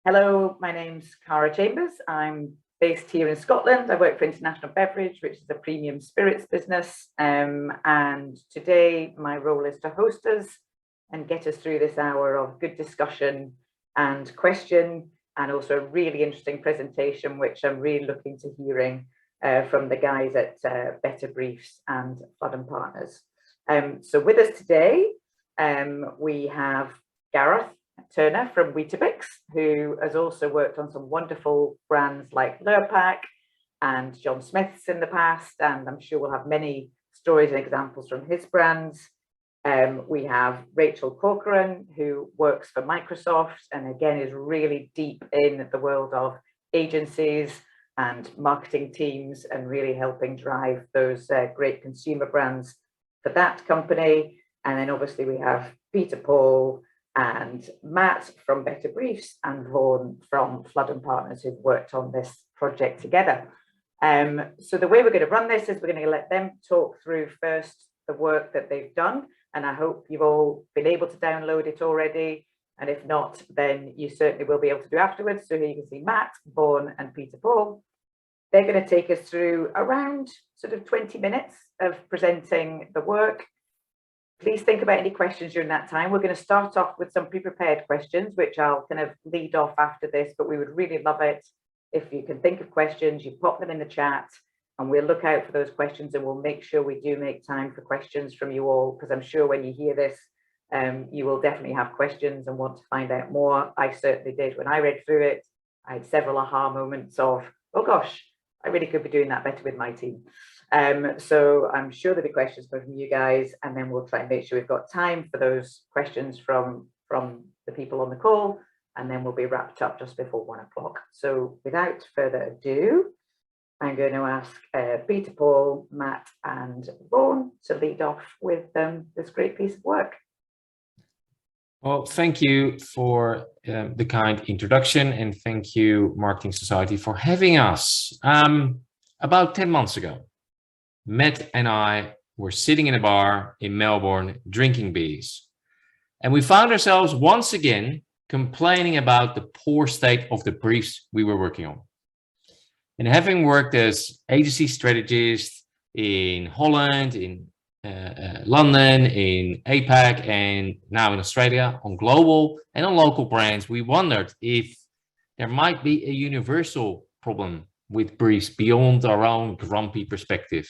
Hello, my name's Cara Chambers. I'm based here in Scotland. I work for International Beverage, which is a premium spirits business. And today my role is to host us and get us through this hour of good discussion and question, and also a really interesting presentation, which I'm really looking to hearing from the guys at Better Briefs and Flood & Partners. So with us today, we have Gareth Turner from Weetabix, who has also worked on some wonderful brands like Lurpak and John Smith's in the past, and I'm sure we'll have many stories and examples from his brands. We have Rachel Corcoran, who works for Microsoft and again is really deep in the world of agencies and marketing teams and really helping drive those great consumer brands for that company. And then obviously we have Peter Paul and Matt from Better Briefs and Vaughan from Flood & Partners, who've worked on this project together. So the way we're going to run this is we're going to let them talk through first the work that they've done, and I hope you've all been able to download it already, and if not, then you certainly will be able to do afterwards. So here you can see Matt, Vaughan and Peter Paul. They're going to take us through around sort of 20 minutes of presenting the work. Please think about any questions during that time. We're going to start off with some pre-prepared questions, which I'll kind of lead off after this, but we would really love it if you can think of questions, you pop them in the chat, and we'll look out for those questions, and we'll make sure we do make time for questions from you all, because I'm sure when you hear this, you will definitely have questions and want to find out more. I certainly did. When I read through it, I had several aha moments of, oh gosh, I really could be doing that better with my team. So I'm sure there'll be questions from you guys, and then we'll try and make sure we've got time for those questions from the people on the call, and then we'll be wrapped up just before 1 o'clock. So without further ado, I'm going to ask Peter Paul, Matt and Vaughan to lead off with this great piece of work. Well, thank you for the kind introduction, and thank you, Marketing Society, for having us. About 10 months ago, Matt and I were sitting in a bar in Melbourne drinking beers, and we found ourselves once again complaining about the poor state of the briefs we were working on. And having worked as agency strategist in Holland, in London, in APAC, and now in Australia on global and on local brands, we wondered if there might be a universal problem with briefs beyond our own grumpy perspective.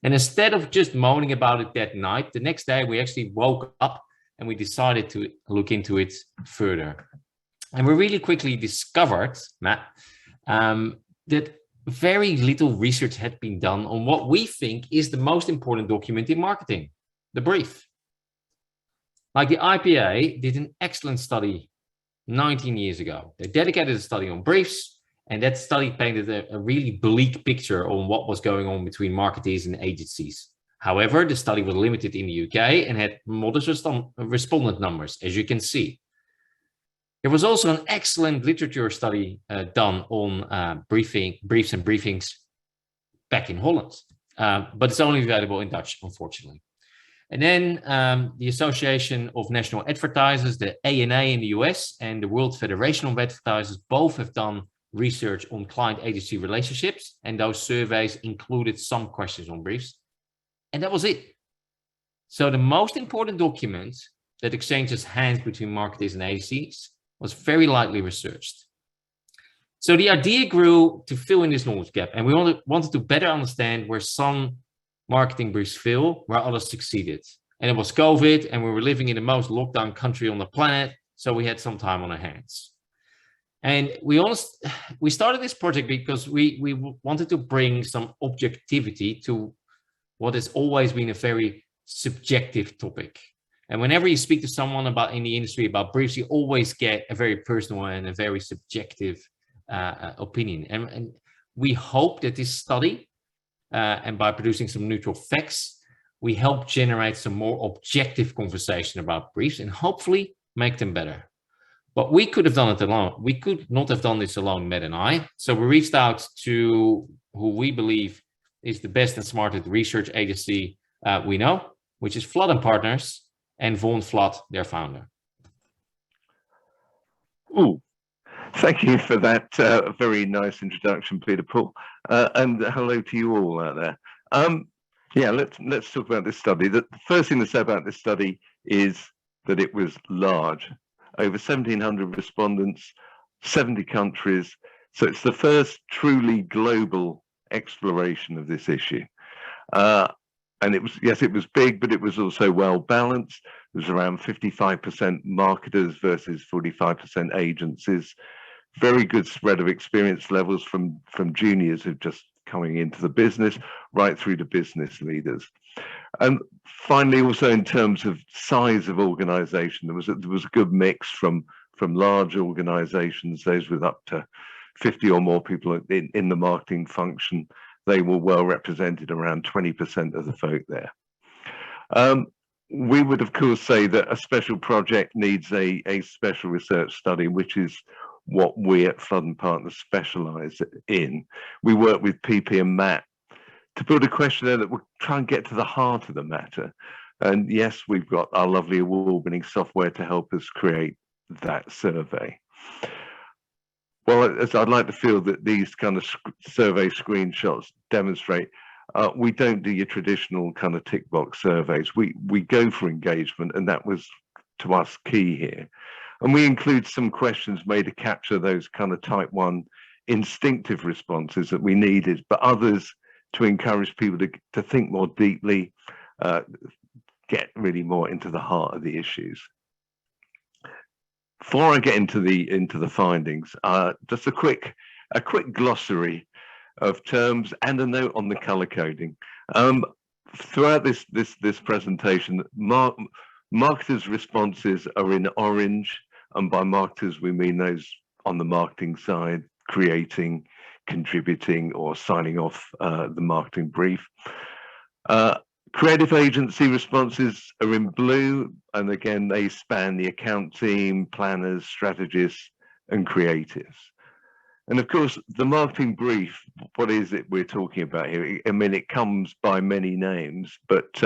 And instead of just moaning about it that night, the next day we actually woke up and we decided to look into it further. And we really quickly discovered, Matt, that very little research had been done on what we think is the most important document in marketing, the brief. Like the IPA did an excellent study 19 years ago. They dedicated a study on briefs, and that study painted a really bleak picture on what was going on between marketers and agencies. However, the study was limited in the UK and had modest respondent numbers, as you can see. There was also an excellent literature study done on briefs and briefings back in Holland, but it's only available in Dutch, unfortunately. And then the Association of National Advertisers, the ANA in the US, and the World Federation of Advertisers both have done research on client-agency relationships, and those surveys included some questions on briefs, and that was it. So the most important document that exchanges hands between marketers and agencies was very lightly researched. So the idea grew to fill in this knowledge gap, and we wanted to better understand where some marketing briefs fail, where others succeeded. And it was COVID, and we were living in the most lockdown country on the planet, so we had some time on our hands. And we started this project because we wanted to bring some objectivity to what has always been a very subjective topic. And whenever you speak to someone about in the industry about briefs, you always get a very personal and a very subjective opinion. And we hope that this study, and by producing some neutral facts, we help generate some more objective conversation about briefs and hopefully make them better. But we could have done it alone. We could not have done this alone, Matt and I. So we reached out to who we believe is the best and smartest research agency we know, which is Flood & Partners, and Vaughan Flood, their founder. Ooh, Thank you for that very nice introduction, Peter Paul, and hello to you all out there. Yeah, let's talk about this study. The first thing to say about this study is that it was large, over 1,700 respondents, 70 countries. So it's the first truly global exploration of this issue. And it was, yes, it was big, but it was also well balanced. It was around 55% marketers versus 45% agencies. Very good spread of experience levels from juniors who are just coming into the business right through to business leaders. And finally, also in terms of size of organization, there was a good mix from large organizations, those with up to 50 or more people in the marketing function. They were well represented, around 20% of the folk there. We would, of course, say that a special project needs a special research study, which is what we at Flood & Partners specialize in. We work with PP and Matt to build a questionnaire that will try and get to the heart of the matter. And yes, we've got our lovely award-winning software to help us create that survey. Well, as I'd like to feel that these kind of survey screenshots demonstrate, we don't do your traditional kind of tick box surveys. We go for engagement, and that was, to us, key here. And we include some questions made to capture those kind of type 1 instinctive responses that we needed, but others to encourage people to think more deeply, get really more into the heart of the issues. Before I get into the findings, just a quick glossary of terms and a note on the color coding. Throughout this presentation, marketers' responses are in orange, and by marketers we mean those on the marketing side, creating, contributing, or signing off the marketing brief. Creative agency responses are in blue, and again, they span the account team, planners, strategists, and creatives. And of course, the marketing brief, what is it we're talking about here? I mean, it comes by many names, but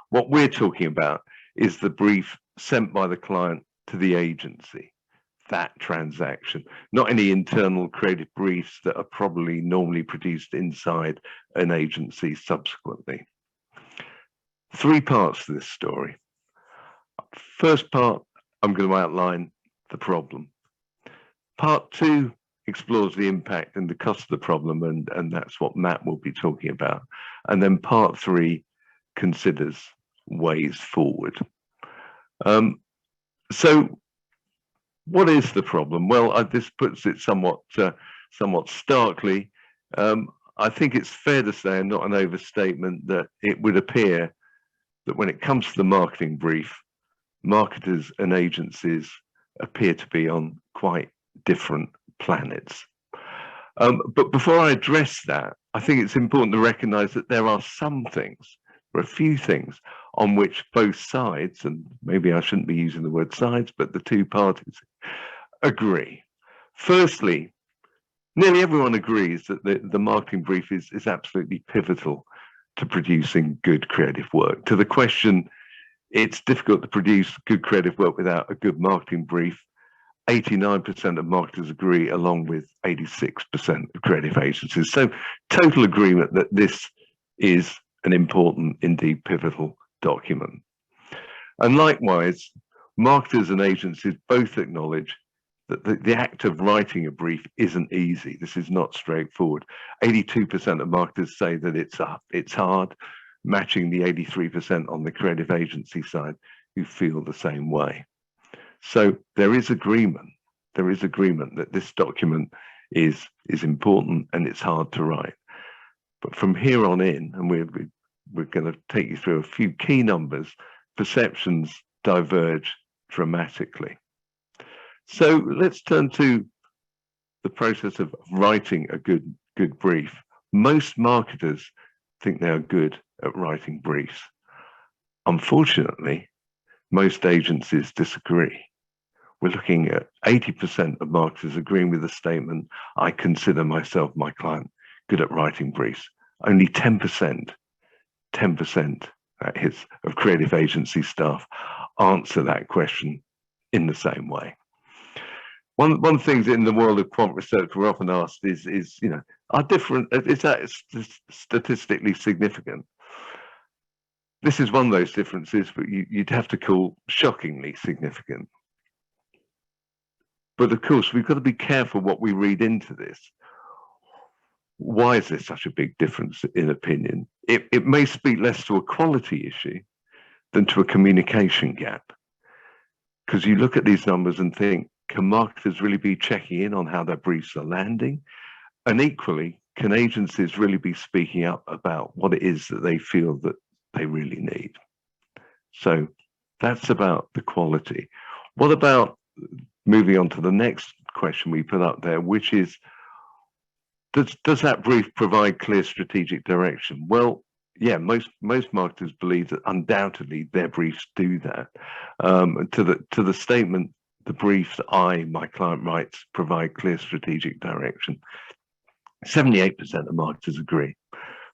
what we're talking about is the brief sent by the client to the agency, that transaction, not any internal creative briefs that are probably normally produced inside an agency subsequently. 3 parts to this story. First part, I'm going to outline the problem. Part 2 explores the impact and the cost of the problem, and that's what Matt will be talking about. And then part 3 considers ways forward. So what is the problem? Well, this puts it somewhat starkly. I think it's fair to say, and not an overstatement, that it would appear that when it comes to the marketing brief, marketers and agencies appear to be on quite different planets. But before I address that, I think it's important to recognize that there are some things, or a few things, on which both sides, and maybe I shouldn't be using the word sides, but the 2 parties agree. Firstly, nearly everyone agrees that the marketing brief is absolutely pivotal to producing good creative work. To the question, it's difficult to produce good creative work without a good marketing brief, 89% of marketers agree, along with 86% of creative agencies. So total agreement that this is an important, indeed pivotal document. And likewise, marketers and agencies both acknowledge that the act of writing a brief isn't easy. This is not straightforward. 82% of marketers say that it's hard, matching the 83% on the creative agency side who feel the same way. So there is agreement. There is agreement that this document is important and it's hard to write. But from here on in, and we're going to take you through a few key numbers, perceptions diverge dramatically. So let's turn to the process of writing a good brief. Most marketers think they are good at writing briefs. Unfortunately, most agencies disagree. We're looking at 80% of marketers agreeing with the statement, I consider myself, my client, good at writing briefs. Only 10%, that is, of creative agency staff answer that question in the same way. One thing in the world of quant research we're often asked is are different, is that statistically significant? This is one of those differences, but you'd have to call shockingly significant. But of course, we've got to be careful what we read into this. Why is there such a big difference in opinion? It may speak less to a quality issue than to a communication gap. Because you look at these numbers and think, can marketers really be checking in on how their briefs are landing? And equally, can agencies really be speaking up about what it is that they feel that they really need? So that's about the quality. What about moving on to the next question we put up there, which is, does that brief provide clear strategic direction? Well, yeah, most marketers believe that undoubtedly their briefs do that. To the statement, the briefs my client writes provide clear strategic direction, 78% of marketers agree,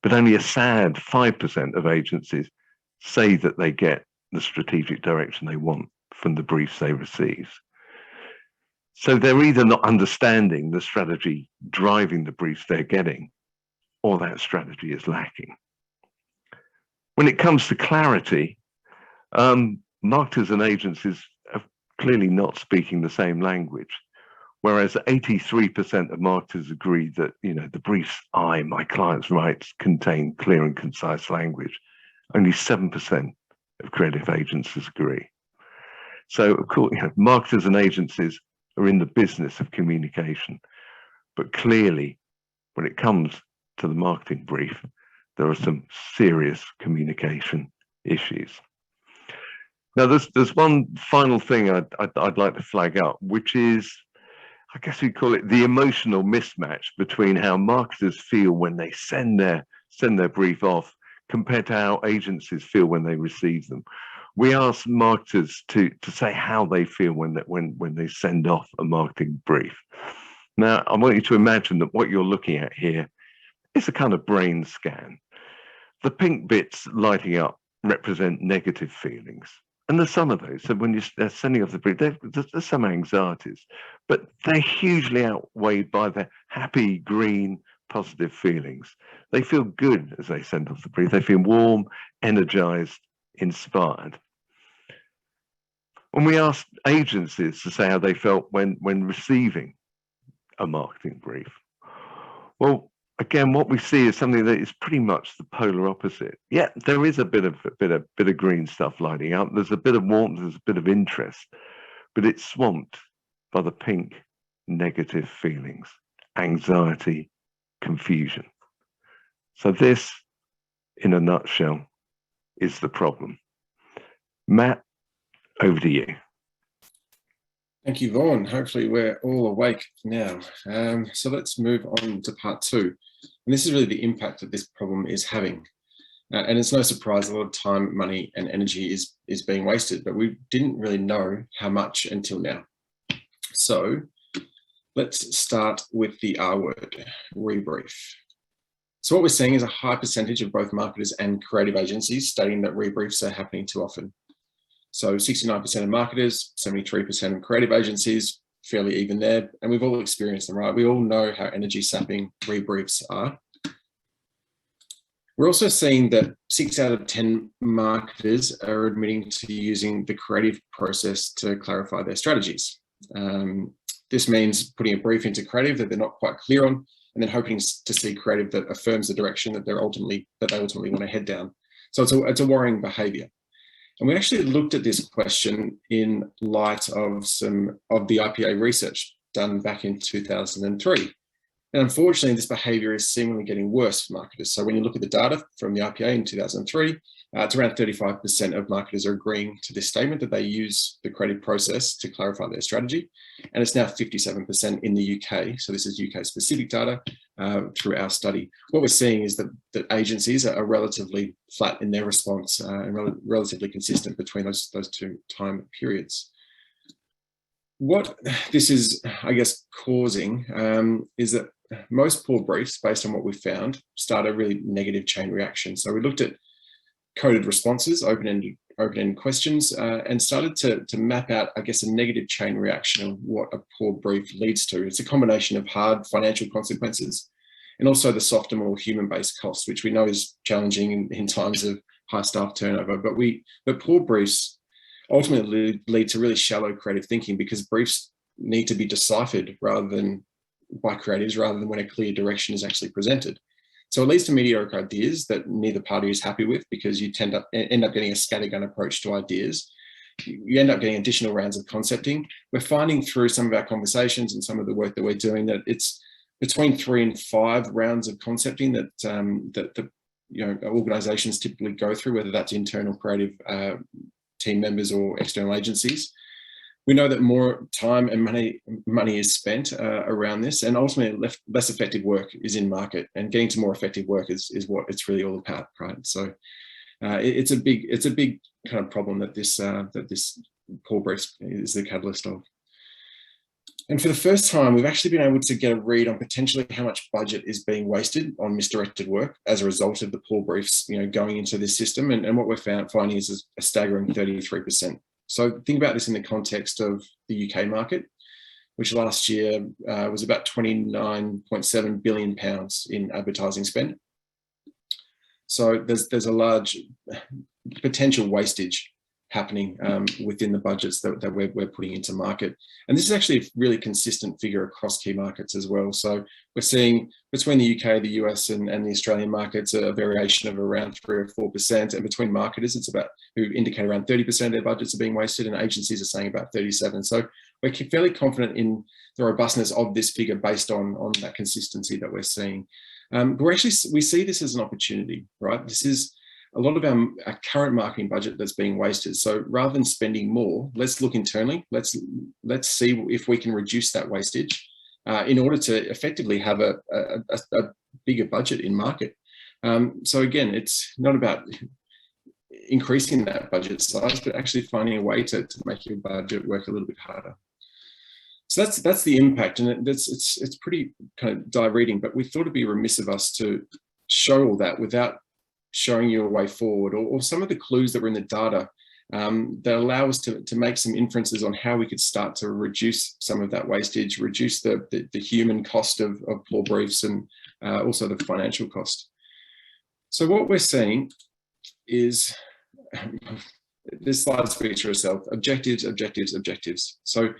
but only a sad 5% of agencies say that they get the strategic direction they want from the briefs they receive. So they're either not understanding the strategy driving the briefs they're getting, or that strategy is lacking. When it comes to clarity, marketers and agencies are clearly not speaking the same language. Whereas 83% of marketers agree that the briefs my clients writes contain clear and concise language. Only 7% of creative agencies agree. So of course, marketers and agencies are in the business of communication, but clearly, when it comes to the marketing brief, there are some serious communication issues. Now, there's one final thing I'd like to flag up, which is, I guess we call it the emotional mismatch between how marketers feel when they send their brief off compared to how agencies feel when they receive them. We ask marketers to say how they feel when they send off a marketing brief. Now, I want you to imagine that what you're looking at here is a kind of brain scan. The pink bits lighting up represent negative feelings. And there's some of those. So when they're sending off the brief, there's some anxieties, but they're hugely outweighed by the happy, green, positive feelings. They feel good as they send off the brief. They feel warm, energized, inspired. When we asked agencies to say how they felt when receiving a marketing brief, well, again, what we see is something that is pretty much the polar opposite. Yeah, there is a bit of green stuff lighting up. There's a bit of warmth. There's a bit of interest, but it's swamped by the pink negative feelings, anxiety, confusion. So this, in a nutshell, is the problem. Matt, over to you. Thank you, Vaughan. Hopefully we're all awake now. So let's move on to part two. And this is really the impact that this problem is having. And it's no surprise a lot of time, money, and energy is being wasted, but we didn't really know how much until now. So let's start with the R word, rebrief. So what we're seeing is a high percentage of both marketers and creative agencies stating that rebriefs are happening too often. So 69% of marketers, 73% of creative agencies, fairly even there. And we've all experienced them, right? We all know how energy sapping rebriefs are. We're also seeing that 6 out of 10 marketers are admitting to using the creative process to clarify their strategies. This means putting a brief into creative that they're not quite clear on, and then hoping to see creative that affirms the direction that they ultimately want to head down. So it's a worrying behavior. And we actually looked at this question in light of some of the IPA research done back in 2003. And unfortunately, this behavior is seemingly getting worse for marketers. So when you look at the data from the IPA in 2003, it's around 35% of marketers are agreeing to this statement that they use the creative process to clarify their strategy. And it's now 57% in the UK. So this is UK specific data through our study. What we're seeing is that agencies are relatively flat in their response and relatively consistent between those two time periods. What this is, I guess, causing is that most poor briefs, based on what we found, start a really negative chain reaction. So we looked at coded responses, open-ended open-ended questions and started to map out, I guess, a negative chain reaction of what a poor brief leads to. It's a combination of hard financial consequences and also the softer, more human-based costs, which we know is challenging in times of high staff turnover. But poor briefs ultimately lead to really shallow creative thinking, because briefs need to be deciphered by creatives rather than when a clear direction is actually presented. So it leads to mediocre ideas that neither party is happy with, because you end up getting a scattergun approach to ideas. You end up getting additional rounds of concepting. We're finding through some of our conversations and some of the work that we're doing that it's between 3 and 5 rounds of concepting that organizations typically go through, whether that's internal creative team members or external agencies. We know that more time and money is spent around this, and ultimately less effective work is in market, and getting to more effective work is what it's really all about, right? So it's a big kind of problem that this poor brief is the catalyst of. And for the first time, we've actually been able to get a read on potentially how much budget is being wasted on misdirected work as a result of the poor briefs, going into this system. And what we're finding is a staggering 33%. So think about this in the context of the UK market, which last year was about £29.7 billion in advertising spend. So there's a large potential wastage happening within the budgets that we're putting into market. And this is actually a really consistent figure across key markets as well. So we're seeing between the UK, the US and the Australian markets a variation of around 3 or 4%. And between marketers, it's about who indicate around 30% of their budgets are being wasted, and agencies are saying about 37%. So we're fairly confident in the robustness of this figure based on that consistency that we're seeing. But we see this as an opportunity, right? This is a lot of our current marketing budget that's being wasted. So rather than spending more, let's look internally. Let's see if we can reduce that wastage in order to effectively have a bigger budget in market. So again, it's not about increasing that budget size, but actually finding a way to make your budget work a little bit harder. So that's the impact, and it's pretty kind of dire reading, but we thought it'd be remiss of us to show all that without showing you a way forward, or some of the clues that were in the data that allow us to make some inferences on how we could start to reduce some of that wastage, reduce the human cost of poor briefs, and also the financial cost. So what we're seeing is, this slide speaks for itself: objectives, objectives, objectives. So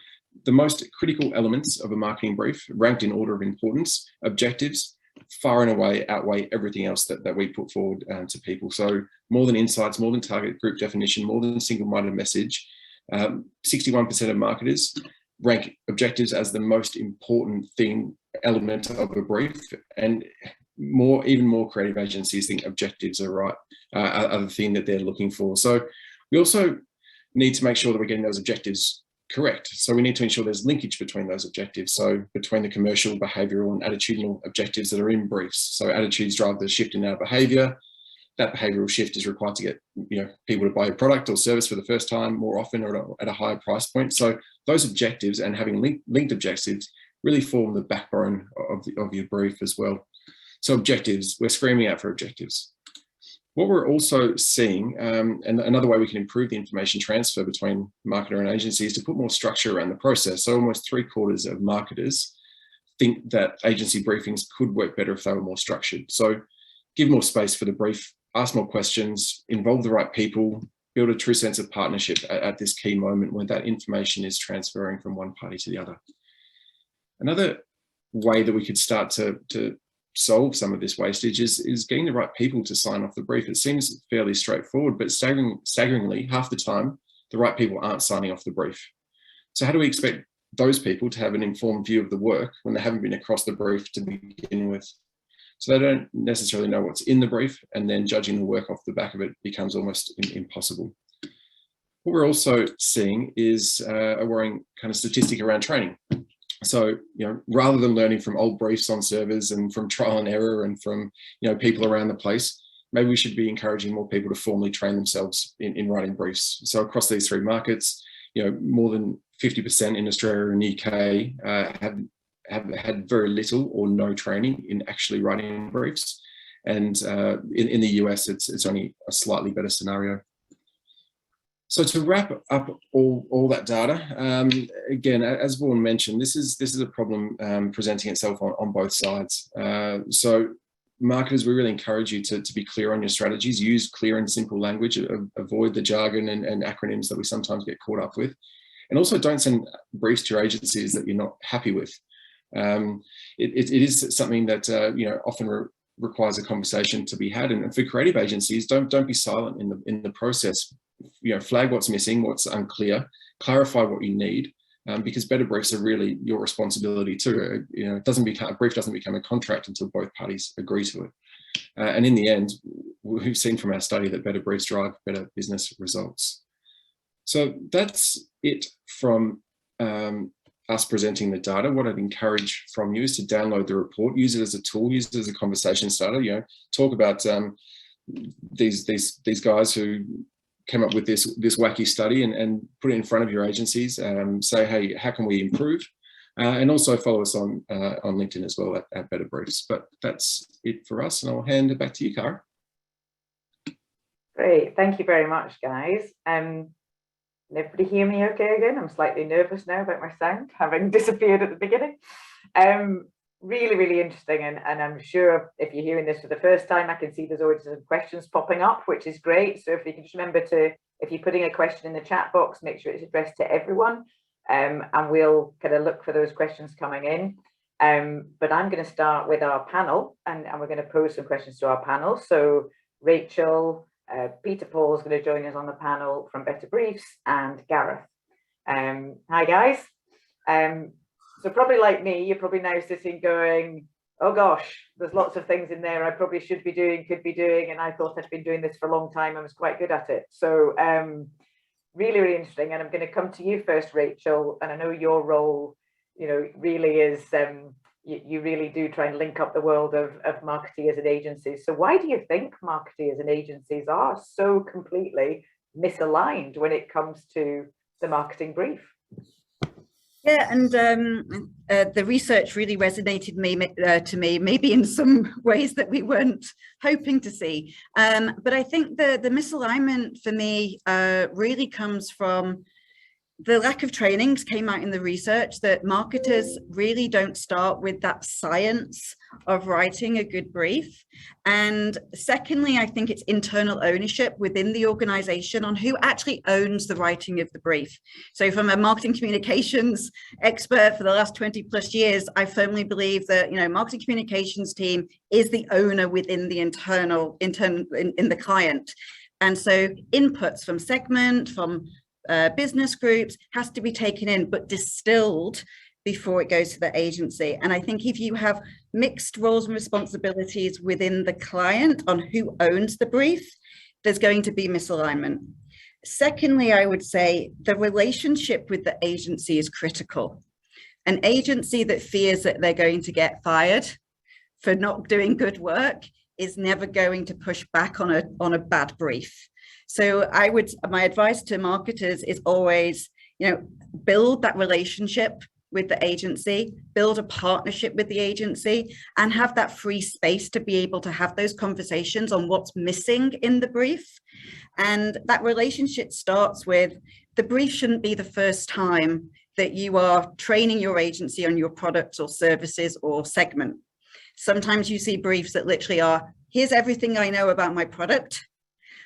the most critical elements of a marketing brief, ranked in order of importance, objectives, far and away outweigh everything else that we put forward to people. So more than insights, more than target group definition, more than single-minded message. 61% of marketers rank objectives as the most important element of a brief, and even more creative agencies think objectives are the thing that they're looking for. So we also need to make sure that we're getting those objectives correct. So we need to ensure there's linkage between those objectives. So between the commercial, behavioural and attitudinal objectives that are in briefs. So attitudes drive the shift in our behaviour. That behavioural shift is required to get people to buy a product or service for the first time more often or at a higher price point. So those objectives and having linked objectives really form the backbone of your brief as well. So objectives, we're screaming out for objectives. What we're also seeing, and another way we can improve the information transfer between marketer and agency, is to put more structure around the process. So almost 3/4 of marketers think that agency briefings could work better if they were more structured. So give more space for the brief, ask more questions, involve the right people, build a true sense of partnership at this key moment when that information is transferring from one party to the other. Another way that we could start to solve some of this wastage is getting the right people to sign off the brief. It seems fairly straightforward, but staggeringly, half the time, the right people aren't signing off the brief. So how do we expect those people to have an informed view of the work when they haven't been across the brief to begin with? So they don't necessarily know what's in the brief, and then judging the work off the back of it becomes almost impossible. What we're also seeing is a worrying kind of statistic around training. So, rather than learning from old briefs on servers and from trial and error and from, people around the place, maybe we should be encouraging more people to formally train themselves in writing briefs. So across these 3 markets, more than 50% in Australia and UK have had very little or no training in actually writing briefs. And in the US, it's only a slightly better scenario. So to wrap up all that data, again, as Vaughan mentioned, this is a problem presenting itself on both sides. So marketers, we really encourage you to be clear on your strategies, use clear and simple language, avoid the jargon and acronyms that we sometimes get caught up with. And also don't send briefs to your agencies that you're not happy with. It is something that often requires a conversation to be had. And for creative agencies, don't be silent in the process. Flag what's missing, what's unclear, clarify what you need, because better briefs are really your responsibility too. A brief doesn't become a contract until both parties agree to it. And in the end, we've seen from our study that better briefs drive better business results. So that's it from us presenting the data. What I'd encourage from you is to download the report, use it as a tool, use it as a conversation starter. Talk about these guys who came up with this wacky study and put it in front of your agencies. Say, hey, how can we improve? And also follow us on LinkedIn as well at Better Briefs. But that's it for us, and I'll hand it back to you, Cara. Great, thank you very much, guys. Can everybody hear me okay again? I'm slightly nervous now about my sound, having disappeared at the beginning. Really, really interesting. And I'm sure if you're hearing this for the first time, I can see there's already some questions popping up, which is great. So if you can just remember to, if you're putting a question in the chat box, make sure it's addressed to everyone. And we'll kind of look for those questions coming in. But I'm going to start with our panel, and we're going to pose some questions to our panel. So Rachel, Peter Paul is going to join us on the panel from Better Briefs, and Gareth. Hi guys. So probably like me, you're probably now sitting going, oh gosh, there's lots of things in there I probably should be doing, could be doing, and I thought I'd been doing this for a long time and was quite good at it. So really, really interesting. And I'm going to come to you first, Rachel, and I know your role, really is, you really do try and link up the world of marketeers and agencies. So why do you think marketeers and agencies are so completely misaligned when it comes to the marketing brief? Yeah, and the research really resonated to me, maybe in some ways that we weren't hoping to see. But I think the misalignment for me really comes from the lack of trainings. Came out in the research that marketers really don't start with that science of writing a good brief. And secondly, I think it's internal ownership within the organization on who actually owns the writing of the brief. So from a marketing communications expert for the last 20 plus years, I firmly believe that, marketing communications team is the owner within the in the client. And so inputs from segment, from business groups has to be taken in, but distilled before it goes to the agency. And I think if you have mixed roles and responsibilities within the client on who owns the brief, there's going to be misalignment. Secondly, I would say the relationship with the agency is critical. An agency that fears that they're going to get fired for not doing good work is never going to push back on a bad brief. So my advice to marketers is always, build that relationship with the agency, build a partnership with the agency, and have that free space to be able to have those conversations on what's missing in the brief. And that relationship starts with, the brief shouldn't be the first time that you are training your agency on your products or services or segment. Sometimes you see briefs that literally are, here's everything I know about my product,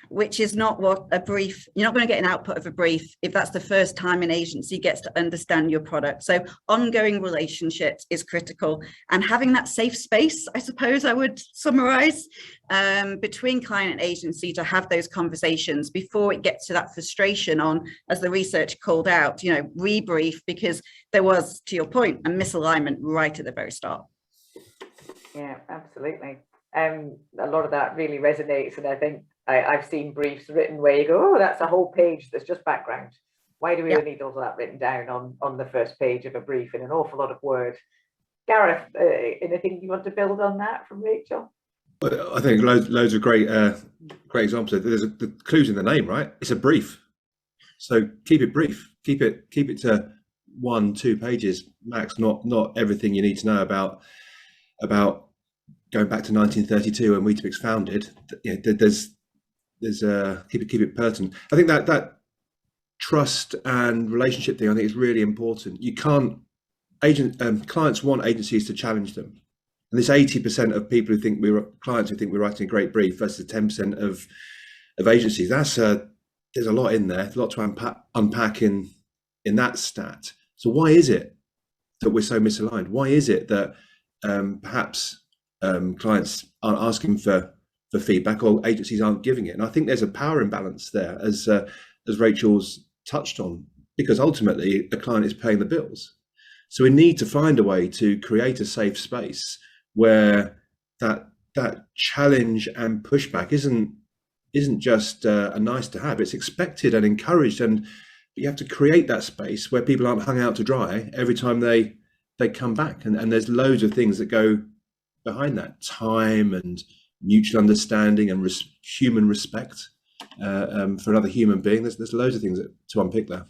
which is not what a brief, you're not going to get an output of a brief if that's the first time an agency gets to understand your product. So ongoing relationships is critical, and having that safe space, I suppose I would summarize, between client and agency to have those conversations before it gets to that frustration on, as the research called out, rebrief, because there was, to your point, a misalignment right at the very start. Yeah, absolutely. A lot of that really resonates, and I think I've seen briefs written where you go, oh, that's a whole page that's just background. Why do we really need all of that written down on the first page of a brief in an awful lot of words? Gareth, anything you want to build on that from Rachel? I think loads of great examples. There's the clues in the name, right? It's a brief, so keep it brief. Keep it to 1-2 pages max. Not everything you need to know about going back to 1932 when Weetabix founded. There's keep it pertinent. I think that trust and relationship thing, I think, is really important. You can't clients want agencies to challenge them, and this 80% of people who think clients who think we're writing a great brief versus 10% of agencies. That's there's a lot in there, a lot to unpack in that stat. So why is it that we're so misaligned? Why is it that perhaps clients aren't asking for feedback, or agencies aren't giving it? And I think there's a power imbalance there, as Rachel's touched on, because ultimately the client is paying the bills. So we need to find a way to create a safe space where that challenge and pushback isn't just a nice to have, it's expected and encouraged. And you have to create that space where people aren't hung out to dry every time they come back. And there's loads of things that go behind that: time and mutual understanding and human respect for another human being. There's loads of things to unpick there.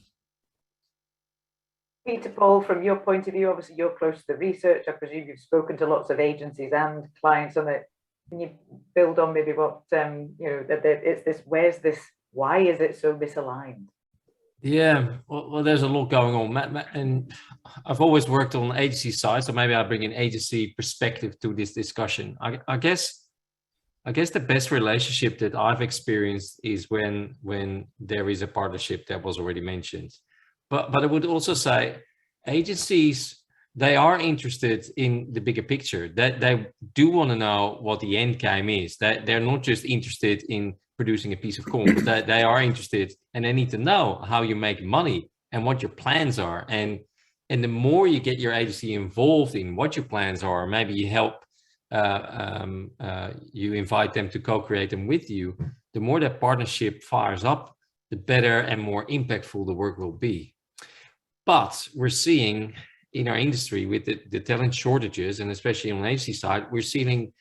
Peter Paul, from your point of view, obviously you're close to the research. I presume you've spoken to lots of agencies and clients on it. Can you build on maybe what it's this? Where's this? Why is it so misaligned? Yeah, well, there's a lot going on, and I've always worked on the agency side, so maybe I bring an agency perspective to this discussion. I guess the best relationship that I've experienced is when there is a partnership that was already mentioned. But I would also say agencies, they are interested in the bigger picture. That they do want to know what the end game is. That they're not just interested in producing a piece of comms. That they are interested, and they need to know how you make money and what your plans are. And the more you get your agency involved in what your plans are, maybe you help, you invite them to co-create them with you, the more that partnership fires up, the better and more impactful the work will be. But we're seeing in our industry with the talent shortages, and especially on the agency side, we're seeing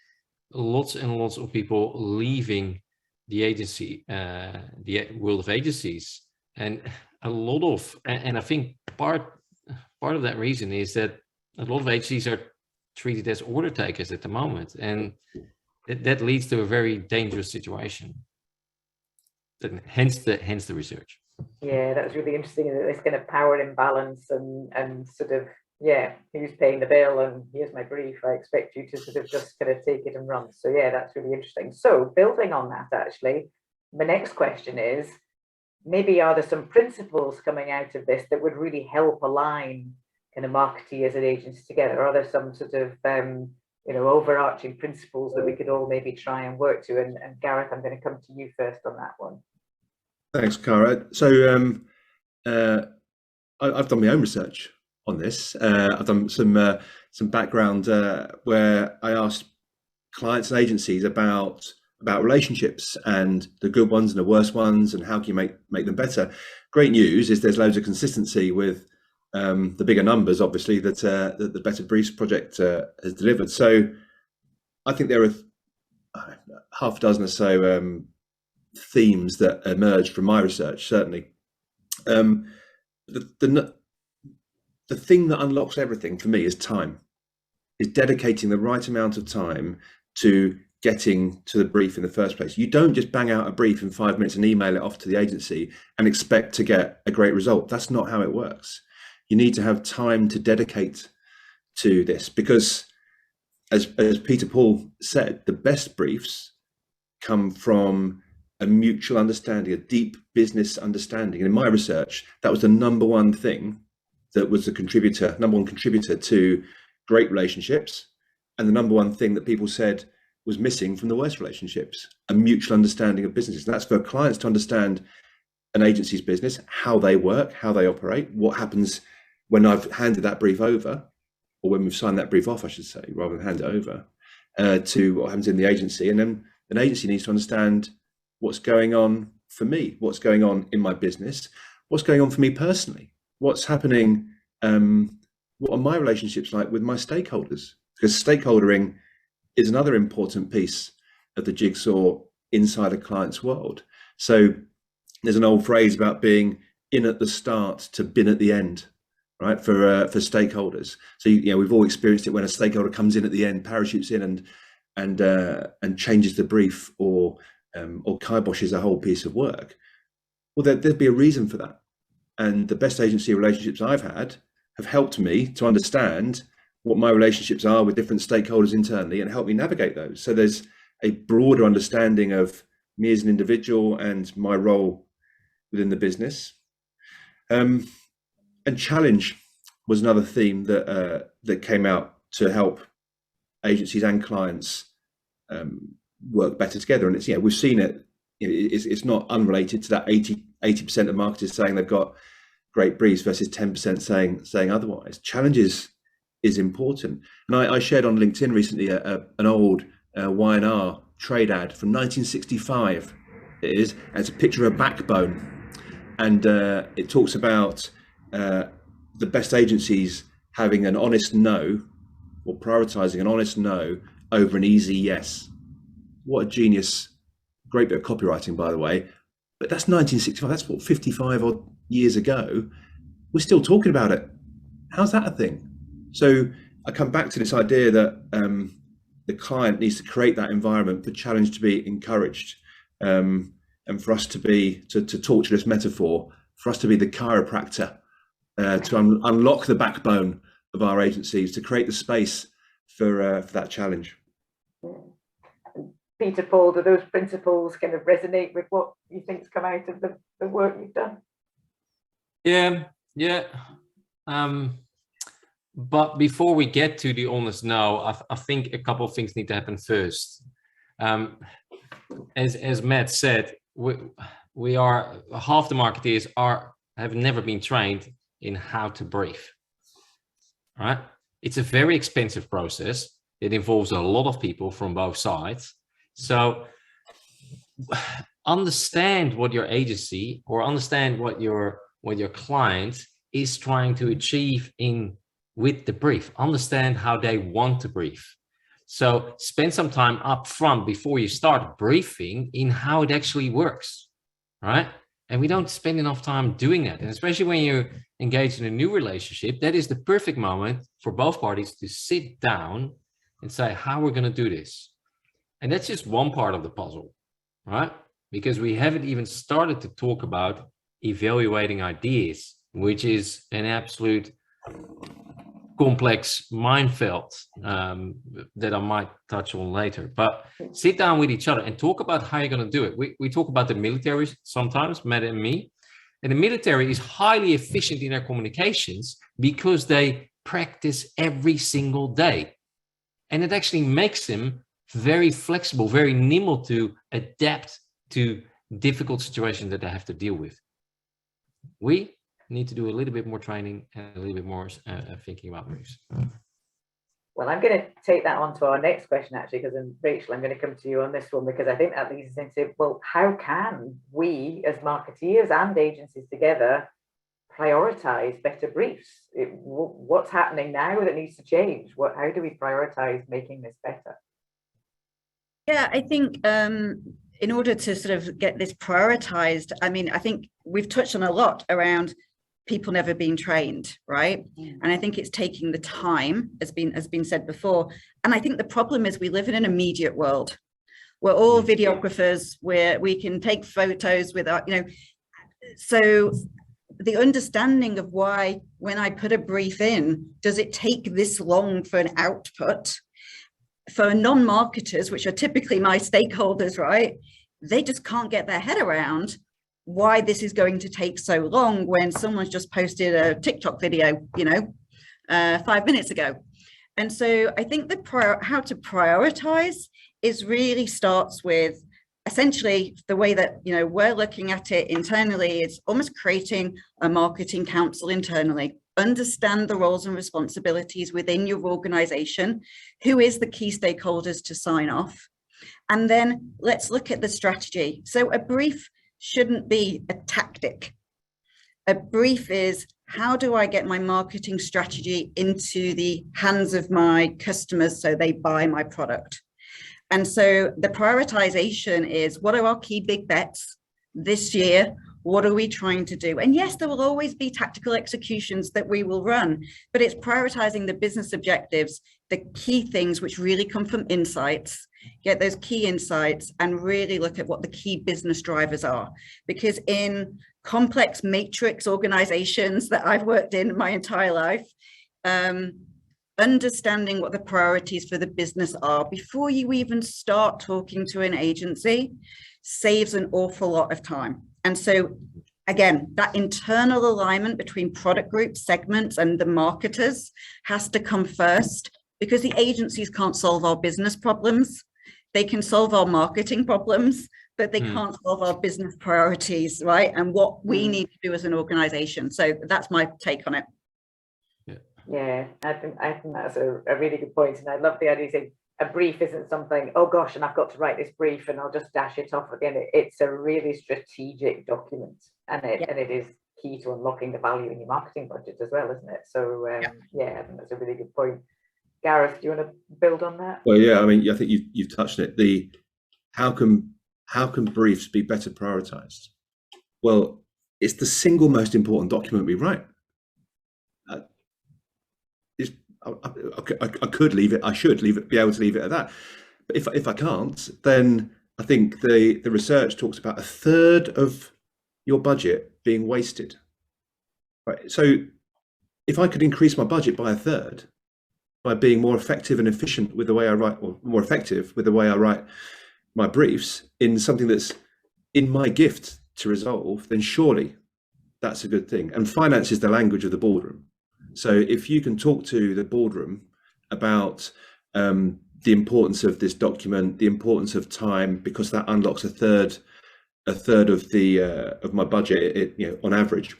lots and lots of people leaving the agency, the world of agencies, and a lot of, and I think part of that reason is that a lot of agencies are treated as order takers at the moment, and that leads to a very dangerous situation. Hence the research. Yeah, that was really interesting. This kind of power imbalance and sort of, yeah, who's paying the bill and here's my brief, I expect you to sort of just kind of take it and run. So yeah, that's really interesting. So building on that, actually, the next question is, maybe are there some principles coming out of this that would really help align kind of marketeers and agents together? Are there some sort of overarching principles that we could all maybe try and work to? And Gareth, I'm going to come to you first on that one. Thanks, Cara. So I've done my own research on this. I've done some background where I asked clients and agencies about relationships and the good ones and the worst ones, and how can you make them better. Great news is there's loads of consistency with the bigger numbers, obviously, that the Better Briefs project has delivered. So I think there are half a dozen or so themes that emerged from my research, certainly. The thing that unlocks everything for me is time, is dedicating the right amount of time to getting to the brief in the first place. You don't just bang out a brief in 5 minutes and email it off to the agency and expect to get a great result. That's not how it works. You need to have time to dedicate to this, because as Peter Paul said, the best briefs come from a mutual understanding, a deep business understanding. And in my research, that was the number one thing that was the number one contributor to great relationships, and the number one thing that people said was missing from the worst relationships: a mutual understanding of businesses. And that's for clients to understand an agency's business, how they work, how they operate, what happens when I've handed that brief over, or when we've signed that brief off, I should say, rather than hand it over, to what happens in the agency. And then an agency needs to understand what's going on for me, what's going on in my business, what's going on for me personally, what's happening, what are my relationships like with my stakeholders? Because stakeholdering is another important piece of the jigsaw inside a client's world. So there's an old phrase about being in at the start to bin at the end, right? For stakeholders. So we've all experienced it when a stakeholder comes in at the end, parachutes in and changes the brief, or kiboshes a whole piece of work. Well, there'd be a reason for that. and the best agency relationships I've had have helped me to understand what my relationships are with different stakeholders internally and help me navigate those. So there's a broader understanding of me as an individual and my role within the business. And challenge was another theme that that came out to help agencies and clients work better together. And it's, yeah, we've seen it. It's not unrelated to that 80% of marketers saying they've got great briefs versus 10% saying otherwise. Challenges is important. And I shared on LinkedIn recently an old Y&R trade ad from 1965. It is, and it's a picture of a backbone, and it talks about the best agencies having an honest no, or prioritizing an honest no over an easy yes. What a genius. Great bit of copywriting, by the way. But that's 1965. That's what, 55 odd years ago. We're still talking about it. How's that a thing? So I come back to this idea that the client needs to create that environment for challenge to be encouraged, and for us to be, to torture this metaphor, for us to be the chiropractor, to unlock the backbone of our agencies, to create the space for that challenge. Peter, Paul, do those principles kind of resonate with what you think's come out of the work you've done? Yeah. But before we get to the honest no, I think a couple of things need to happen first. As Matt said, we are, half the marketeers have never been trained in how to brief. Right? It's a very expensive process. It involves a lot of people from both sides. So understand what your agency, or understand what your client is trying to achieve with the brief. Understand how they want to brief. So spend some time up front before you start briefing in how it actually works, right? And we don't spend enough time doing that. And especially when you're engaged in a new relationship, that is the perfect moment for both parties to sit down and say how we're going to do this. And that's just one part of the puzzle, right? Because we haven't even started to talk about evaluating ideas, which is an absolute complex minefield that I might touch on later. But sit down with each other and talk about how you're going to do it. We talk about the military sometimes, Matt and me, and the military is highly efficient in their communications because they practice every single day. And it actually makes them very flexible, very nimble to adapt to difficult situations that they have to deal with. We need to do a little bit more training and a little bit more thinking about briefs. Well, I'm going to take that on to our next question, actually, because Rachel, I'm going to come to you on this one, because I think that leads us into, well, how can we as marketeers and agencies together prioritize better briefs? What's happening now that needs to change? How do we prioritize making this better? Yeah, I think in order to sort of get this prioritized, I mean, I think we've touched on a lot around people never being trained, right? And I think it's taking the time, has been said before. And I think the problem is we live in an immediate world. We're all videographers, where we can take photos with our, so the understanding of why, when I put a brief in, does it take this long for an output? For non-marketers, which are typically my stakeholders, right? They just can't get their head around why this is going to take so long when someone's just posted a TikTok video, 5 minutes ago. And so I think how to prioritize is really starts with essentially the way that, we're looking at it internally is almost creating a marketing council internally. Understand the roles and responsibilities within your organization. Who is the key stakeholders to sign off? And then let's look at the strategy. So a brief shouldn't be a tactic. A brief is, how do I get my marketing strategy into the hands of my customers so they buy my product? And so the prioritization is, what are our key big bets this year? What are we trying to do? And yes, there will always be tactical executions that we will run, but it's prioritizing the business objectives, the key things which really come from insights, get those key insights and really look at what the key business drivers are. Because in complex matrix organizations that I've worked in my entire life, understanding what the priorities for the business are before you even start talking to an agency saves an awful lot of time. And so again, that internal alignment between product groups, segments, and the marketers has to come first, because the agencies can't solve our business problems. They can solve our marketing problems, but they can't solve our business priorities, right? And what we need to do as an organization. So that's my take on it. Yeah, I think that's a really good point. And I love the idea of saying a brief isn't something, oh gosh, and I've got to write this brief and I'll just dash it off again. It's a really strategic document, and it is key to unlocking the value in your marketing budget as well, isn't it? So yeah, I think that's a really good point. Gareth, do you want to build on that? Well, yeah, I mean, I think you've touched on it. How can briefs be better prioritized? Well, it's the single most important document we write. I could leave it. I should leave it. Be able to leave it at that. But if I can't, then I think the research talks about 1/3 of your budget being wasted. Right. So if I could increase my budget by 1/3 by being more effective and efficient with the way I write, or more effective with the way I write my briefs in something that's in my gift to resolve, then surely that's a good thing. And finance is the language of the boardroom. So if you can talk to the boardroom about the importance of this document, the importance of time, because that unlocks 1/3 of my budget, on average,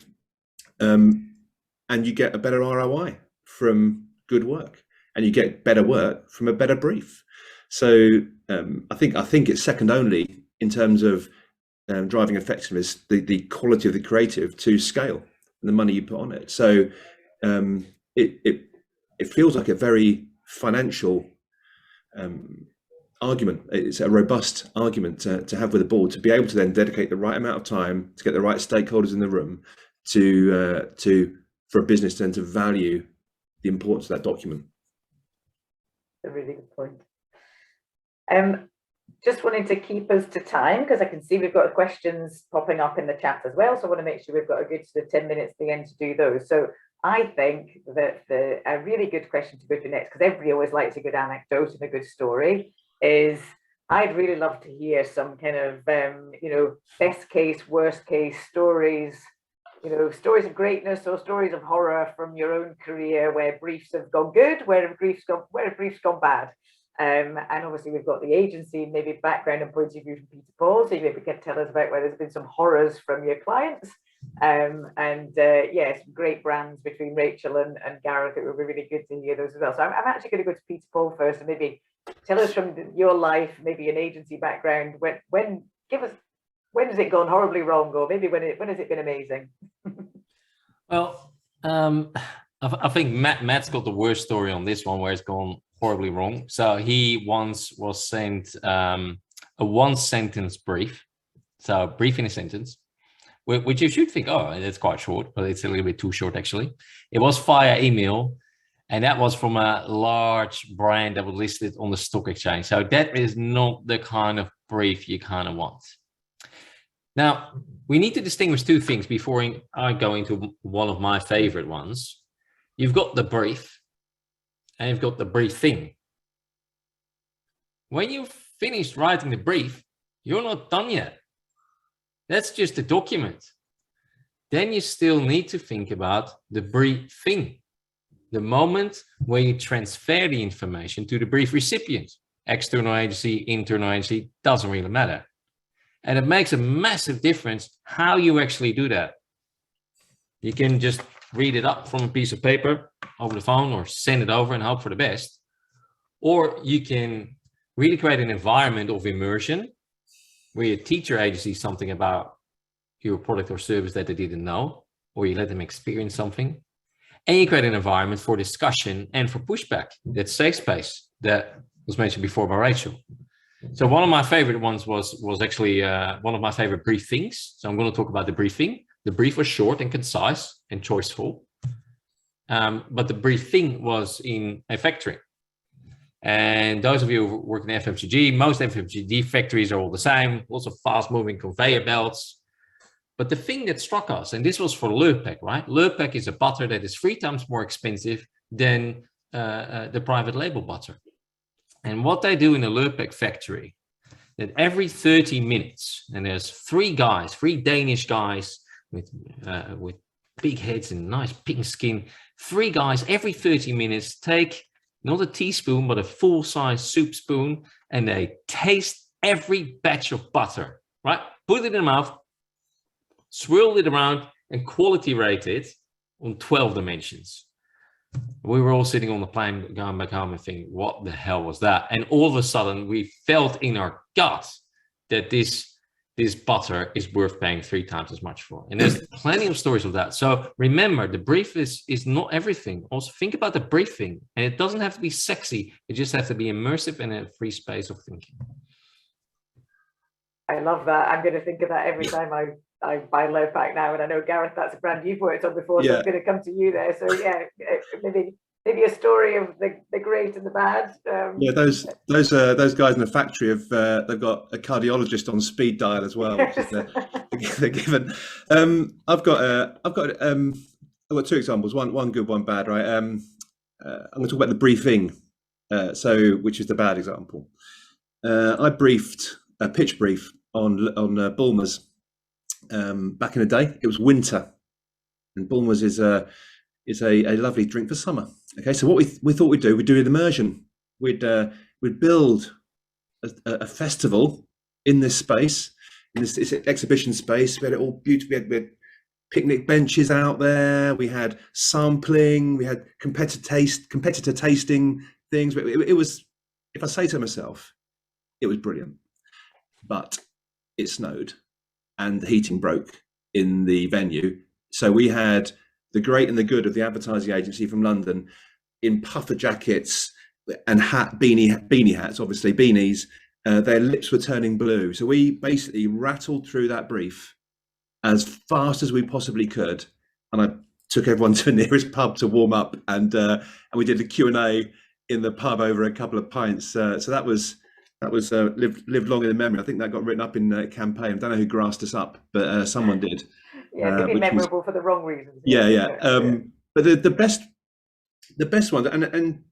and you get a better ROI from good work, and you get better work from a better brief. So I think it's second only in terms of driving effectiveness, the quality of the creative to scale and the money you put on it. So it feels like a very financial argument. It's a robust argument to have with the board, to be able to then dedicate the right amount of time to get the right stakeholders in the room for a business then to value the importance of that document. A really good point. Just wanting to keep us to time, because I can see we've got questions popping up in the chat as well. So I want to make sure we've got a good sort of 10 minutes at the end to do those. So I think that a really good question to go to next, because everybody always likes a good anecdote and a good story, is I'd really love to hear some kind of, best case, worst case stories, stories of greatness or stories of horror from your own career where briefs have gone good, where have briefs gone bad. And obviously we've got the agency, maybe background and point of view from Peter Paul, so you maybe can tell us about where there's been some horrors from your clients. Yes, great brands between Rachel and Gareth. It would be really good to hear those as well. So I'm actually going to go to Peter Paul first, and maybe tell us from your life, maybe an agency background, when has it gone horribly wrong, or maybe when has it been amazing? Well, I think Matt's got the worst story on this one, where it's gone horribly wrong. So he once was sent a 1-sentence brief, so brief in a sentence, which you should think, oh, that's quite short, but it's a little bit too short actually. It was via email, and that was from a large brand that was listed on the stock exchange. So that is not the kind of brief you kind of want. Now, we need to distinguish two things before I go into one of my favorite ones. You've got the brief and you've got the briefing. When you've finished writing the brief, you're not done yet. That's just a document. Then you still need to think about the briefing, the moment where you transfer the information to the brief recipient. External agency, internal agency, doesn't really matter. And it makes a massive difference how you actually do that. You can just read it up from a piece of paper over the phone, or send it over and hope for the best. Or you can really create an environment of immersion where you teach your agency something about your product or service that they didn't know, or you let them experience something. And you create an environment for discussion and for pushback, that safe space that was mentioned before by Rachel. So one of my favorite ones was actually one of my favorite briefings. So I'm going to talk about the briefing. The brief was short and concise and choiceful. But the briefing was in a factory. And those of you who work in FMCG, most FMCG factories are all the same, lots of fast moving conveyor belts. But the thing that struck us, and this was for Lurpak, right? Lurpak is a butter that is 3 times more expensive than the private label butter. And what they do in the Lurpak factory, that every 30 minutes, and there's 3 Danish guys with big heads and nice pink skin, 3 guys every 30 minutes take not a teaspoon, but a full-size soup spoon, and they taste every batch of butter, right? Put it in their mouth, swirl it around, and quality rate it on 12 dimensions. We were all sitting on the plane going back home and thinking, what the hell was that? And all of a sudden we felt in our gut that this butter is worth paying 3 times as much for. And there's plenty of stories of that. So remember, the brief is not everything. Also think about the briefing, and it doesn't have to be sexy. It just has to be immersive and a free space of thinking. I love that. I'm going to think of that every time I buy Lurpak now, and I know, Gareth, that's a brand you've worked on before, so I'm going to come to you there. So yeah, maybe a story of the great and the bad. Yeah, those guys in the factory have they've got a cardiologist on speed dial as well, which is they're given. I've got 2 examples. One good, one bad. Right. I'm going to talk about the briefing, which is the bad example. I briefed a pitch brief on Bulmers. Back in the day, it was winter, and Bulmers is a lovely drink for summer. Okay, so what we thought we'd do an immersion. We'd build a festival in this space, in this exhibition space. We had it all beautiful. We had picnic benches out there. We had sampling. We had competitor tasting things. It was, if I say to myself, it was brilliant. But it snowed, and the heating broke in the venue. So we had the great and the good of the advertising agency from London in puffer jackets and beanie hats, obviously beanies. Their lips were turning blue. So we basically rattled through that brief as fast as we possibly could. And I took everyone to the nearest pub to warm up, and we did a Q&A in the pub over a couple of pints. So that was lived long in the memory. I think that got written up in the campaign. I don't know who grassed us up, but someone did. Yeah, it could be memorable for the wrong reasons. Yeah. But the best one, and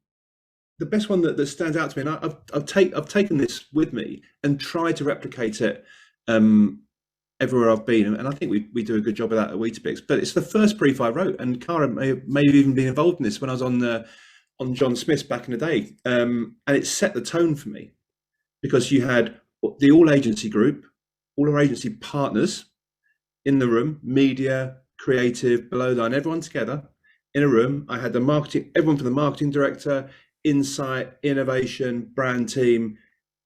the best one that stands out to me, and I've taken this with me and tried to replicate it everywhere I've been, and I think we do a good job of that at Weetabix. But it's the first brief I wrote, and Cara may have even been involved in this when I was on John Smith's back in the day, and it set the tone for me, because you had the all agency group, all our agency partners in the room, media, creative, below the line, everyone together in a room. I had everyone from the marketing director, insight, innovation, brand team,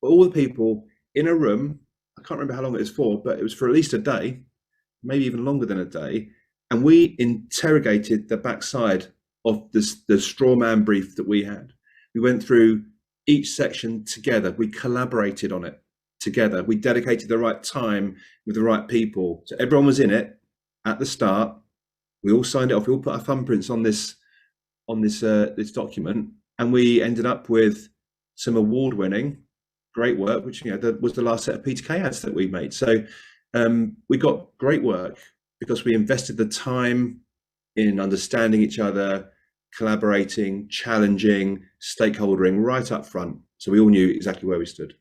all the people in a room. I can't remember how long it was for, but it was for at least a day, maybe even longer than a day. And we interrogated the backside of the straw man brief that we had. We went through each section together. We collaborated on it together. We dedicated the right time with the right people. So everyone was in it at the start. We all signed it off. We all put our thumbprints on this document, and we ended up with some award-winning, great work, which was the last set of P2K ads that we made. So we got great work because we invested the time in understanding each other, collaborating, challenging, stakeholdering right up front. So we all knew exactly where we stood.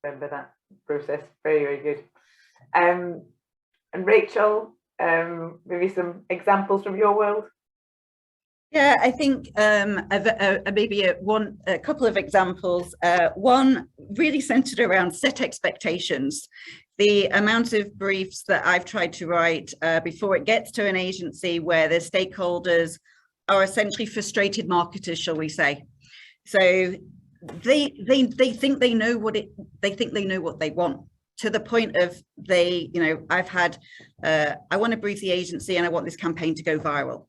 Remember that process. Very, very good. And Rachel, maybe some examples from your world? Yeah, I think maybe a couple of examples. One really centered around set expectations. The amount of briefs that I've tried to write before it gets to an agency where the stakeholders are essentially frustrated marketers, shall we say. So they think they know what they want, to the point of I've had I want to brief the agency and I want this campaign to go viral.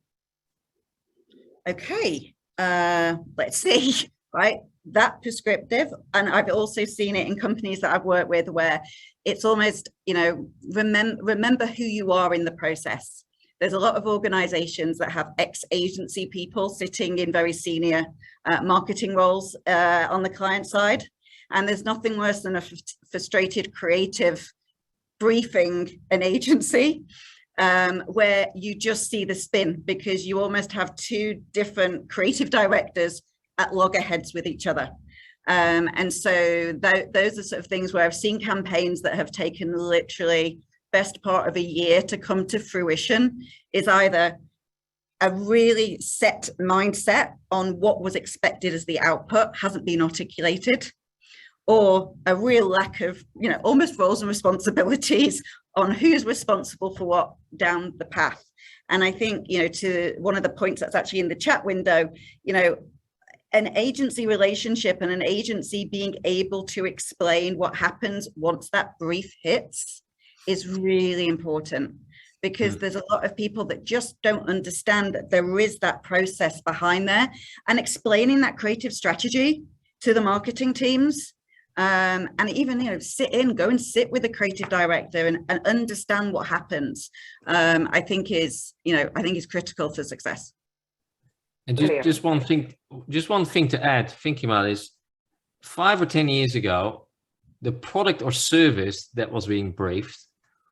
Okay, let's see, right? That prescriptive. And I've also seen it in companies that I've worked with where it's almost, remember who you are in the process. There's a lot of organizations that have ex-agency people sitting in very senior marketing roles on the client side. And there's nothing worse than a frustrated creative briefing an agency where you just see the spin, because you almost have two different creative directors at loggerheads with each other. And so those are sort of things where I've seen campaigns that have taken literally best part of a year to come to fruition, is either a really set mindset on what was expected as the output hasn't been articulated, or a real lack of, almost roles and responsibilities on who's responsible for what down the path. And I think, to one of the points that's actually in the chat window, an agency relationship and an agency being able to explain what happens once that brief hits is really important, because there's a lot of people that just don't understand that there is that process behind there, and explaining that creative strategy to the marketing teams. And even, go and sit with the creative director and understand what happens, I think is critical for success. And just one thing to add, thinking about is 5 or 10 years ago, the product or service that was being briefed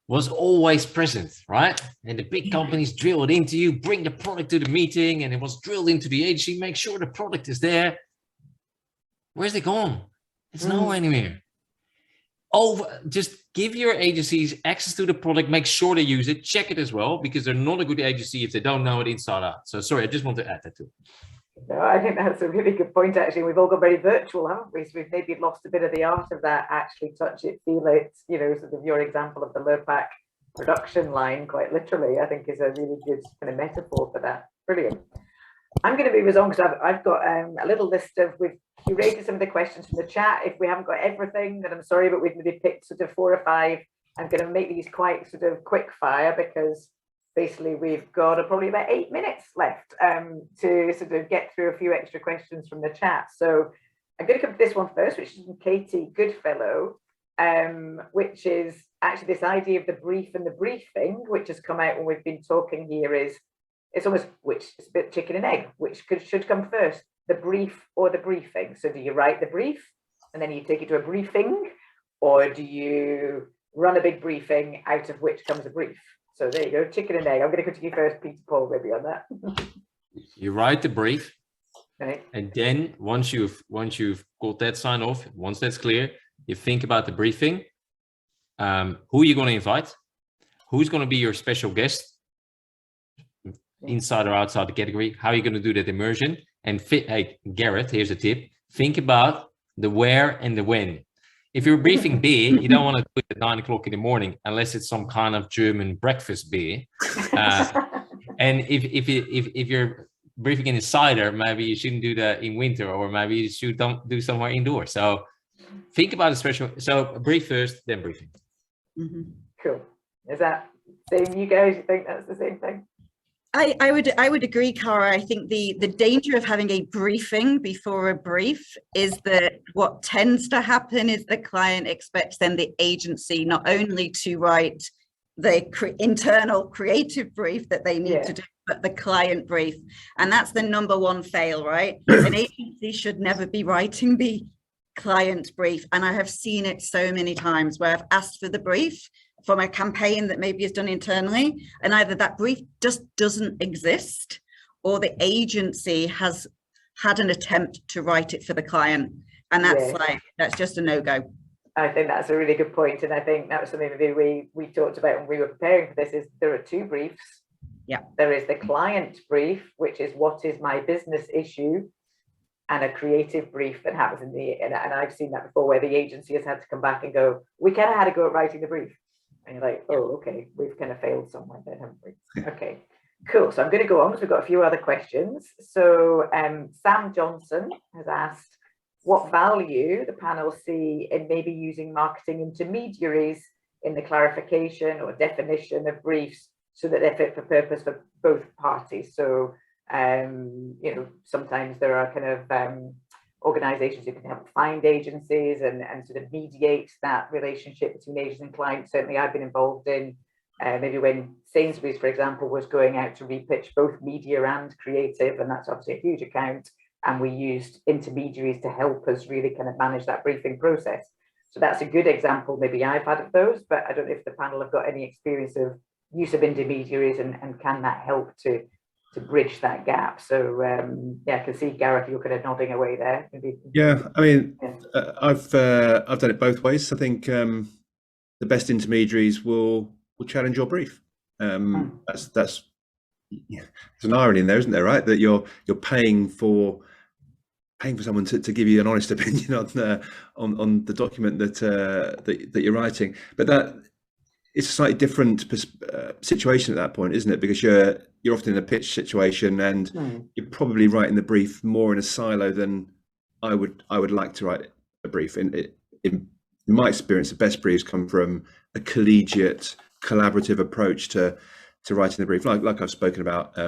was always present, right? And the big companies drill it into you, bring the product to the meeting, and it was drilled into the agency, make sure the product is there. Where's it gone? It's nowhere anywhere. Just give your agencies access to the product, make sure they use it, check it as well, because they're not a good agency if they don't know it inside out. So sorry, I just want to add that too. No, I think that's a really good point, actually. We've all got very virtual, haven't we? So we've maybe lost a bit of the art of that, actually touch it, feel it, sort of your example of the Lurpak production line, quite literally, I think is a really good kind of metaphor for that. Brilliant. I'm going to move us on because I've got a little list of, we've curated some of the questions from the chat. If we haven't got everything, then I'm sorry, but we've maybe picked sort of 4 or 5. I'm going to make these quite sort of quick fire, because basically we've got probably about 8 minutes left to sort of get through a few extra questions from the chat. So I'm going to come to this one first, which is from Katie Goodfellow, which is actually this idea of the brief and the briefing, which has come out when we've been talking here. It's almost, which is a bit chicken and egg, which should come first, the brief or the briefing. So do you write the brief and then you take it to a briefing, or do you run a big briefing out of which comes a brief? So there you go, chicken and egg. I'm going to go to you first, Peter Paul, maybe on that. You write the brief, right. And then once you've got that sign off, once that's clear, you think about the briefing. Who are you going to invite? Who's going to be your special guest? Inside or outside the category? How are you going to do that immersion? And hey, Garrett, here's a tip. Think about the where and the when. If you're briefing beer, you don't want to do it at 9 o'clock in the morning, unless it's some kind of German breakfast beer. And if you're briefing in a cider, maybe you shouldn't do that in winter, or maybe you should do somewhere indoors. So think about a special. So brief first, then briefing. Cool. Is that same? You guys, you think that's the same thing? I would agree, Cara. I think the danger of having a briefing before a brief is that what tends to happen is the client expects then the agency not only to write the internal creative brief that they need to do, but the client brief. And that's the #1 fail, right? An agency should never be writing the client brief. And I have seen it so many times where I've asked for the brief from a campaign that maybe is done internally, and either that brief just doesn't exist, or the agency has had an attempt to write it for the client, and that's just a no-go. I think that's a really good point, and I think that was something that we talked about when we were preparing for this. Is there are 2 briefs. There is the client brief, which is what is my business issue, and a creative brief that happens and I've seen that before, where the agency has had to come back and go, we kind of had to go at writing the brief. And you're like, oh, okay, we've kind of failed somewhere then, haven't we? Okay, cool. So I'm going to go on because we've got a few other questions. So Sam Johnson has asked what value the panel see in maybe using marketing intermediaries in the clarification or definition of briefs so that they're fit for purpose for both parties. So, sometimes there are kind of organizations who can help find agencies and sort of mediate that relationship between agents and clients. Certainly I've been involved in maybe when Sainsbury's, for example, was going out to repitch both media and creative, and that's obviously a huge account, and we used intermediaries to help us really kind of manage that briefing process. So that's a good example maybe I've had of those, but I don't know if the panel have got any experience of use of intermediaries and can that help to bridge that gap. So yeah, I can see Gareth, you're kind of nodding away there. Maybe, yeah, I mean, yeah. I've done it both ways. I think the best intermediaries will challenge your brief. That's yeah, there's an irony in there, isn't there? Right, that you're paying for someone to give you an honest opinion on the document that you're writing, but that it's a slightly different situation at that point, isn't it? Because you're often in a pitch situation, and you're probably writing the brief more in a silo than I would like to write a brief. In my experience, the best briefs come from a collegiate, collaborative approach to writing the brief, like I've spoken about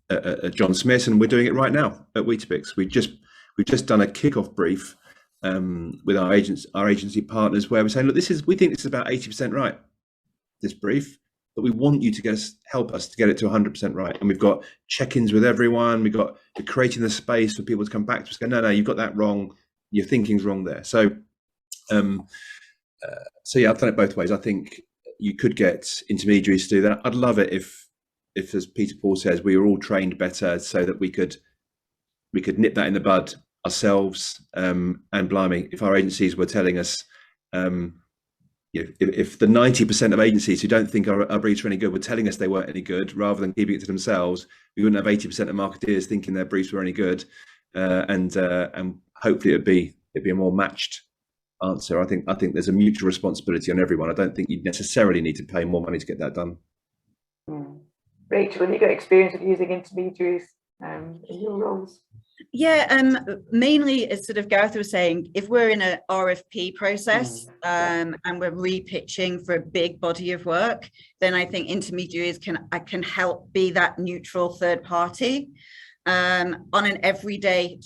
at John Smith, and we're doing it right now at Weetabix. We've just done a kickoff brief with our agency partners, where we're saying, look, we think this is about 80% right, this brief, but we want you to help us to get it to 100% right. And we've got check-ins with everyone. We're creating the space for people to come back to us, go, no, you've got that wrong. Your thinking's wrong there. So yeah, I've done it both ways. I think you could get intermediaries to do that. I'd love it if, as Peter Paul says, we were all trained better so that we could nip that in the bud ourselves. And blimey, if our agencies were telling us, if the 90% of agencies who don't think our briefs are any good were telling us they weren't any good, rather than keeping it to themselves, we wouldn't have 80% of marketeers thinking their briefs were any good. And hopefully it'd be a more matched answer. I think there's a mutual responsibility on everyone. I don't think you necessarily need to pay more money to get that done. Rachel, have you got experience of using intermediaries in your roles? Yeah, mainly as sort of Gareth was saying, if we're in an RFP process and we're repitching for a big body of work, then I think intermediaries can help be that neutral third party. On an everyday,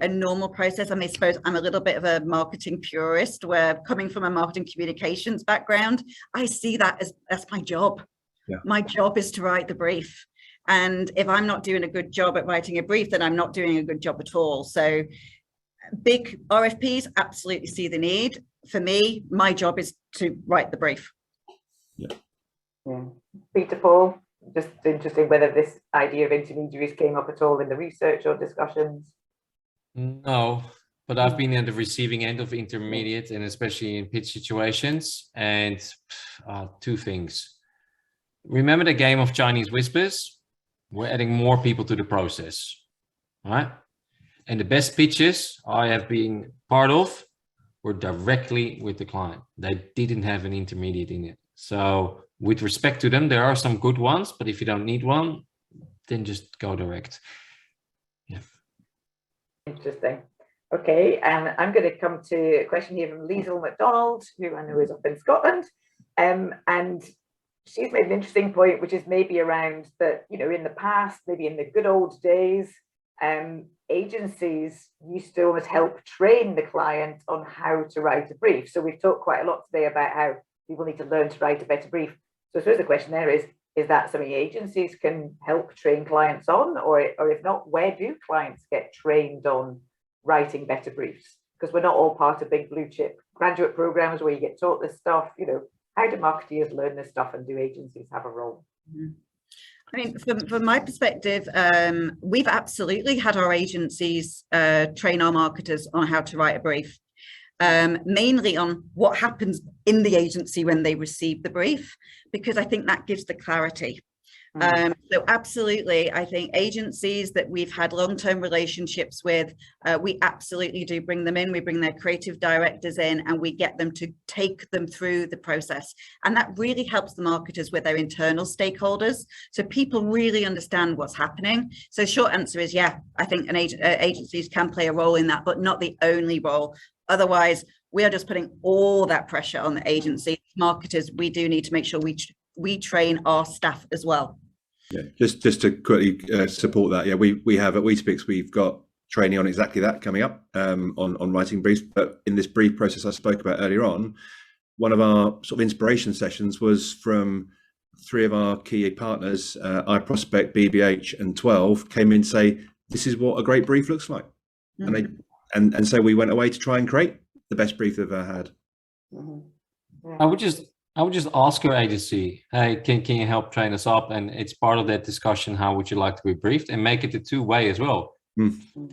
a normal process. I mean, I suppose I'm a little bit of a marketing purist, where coming from a marketing communications background, I see that as that's my job. Yeah. My job is to write the brief. And if I'm not doing a good job at writing a brief, then I'm not doing a good job at all. So big RFPs, absolutely see the need. For me, my job is to write the brief. Yeah. Peter Paul, just interesting whether this idea of intermediaries came up at all in the research or discussions. No, but I've been at the receiving end of intermediate, and especially in pitch situations. And two things. Remember the game of Chinese whispers? We're adding more people to the process, right? And the best pitches I have been part of were directly with the client. They didn't have an intermediate in it. So with respect to them, there are some good ones, but if you don't need one, then just go direct. Yeah. Interesting. Okay, and I'm going to come to a question here from Liesl MacDonald, who I know is up in Scotland. And she's made an interesting point, which is maybe around that, in the past, maybe in the good old days, agencies used to almost help train the client on how to write a brief. So we've talked quite a lot today about how people need to learn to write a better brief. So I suppose the question there is that something agencies can help train clients on, or if not, where do clients get trained on writing better briefs? Because we're not all part of big blue chip graduate programs where you get taught this stuff, How do marketeers learn this stuff, and do agencies have a role? I mean, from my perspective, we've absolutely had our agencies train our marketers on how to write a brief, mainly on what happens in the agency when they receive the brief, because I think that gives the clarity. So absolutely, I think agencies that we've had long-term relationships with, we absolutely do bring them in. We bring their creative directors in, and we get them to take them through the process. And that really helps the marketers with their internal stakeholders, so people really understand what's happening. So short answer is, yeah, I think agencies can play a role in that, but not the only role. Otherwise, we are just putting all that pressure on the agency. Marketers, we do need to make sure we train our staff as well. Yeah, just to quickly support that. Yeah, we have at Weetabix, we've got training on exactly that coming up on writing briefs. But in this brief process I spoke about earlier on, one of our sort of inspiration sessions was from 3 of our key partners, iProspect, BBH, and 12, came in to say, this is what a great brief looks like. And so we went away to try and create the best brief they've ever had. Yeah. I would just ask your agency, hey, can you help train us up? And it's part of that discussion. How would you like to be briefed? And make it a two-way as well.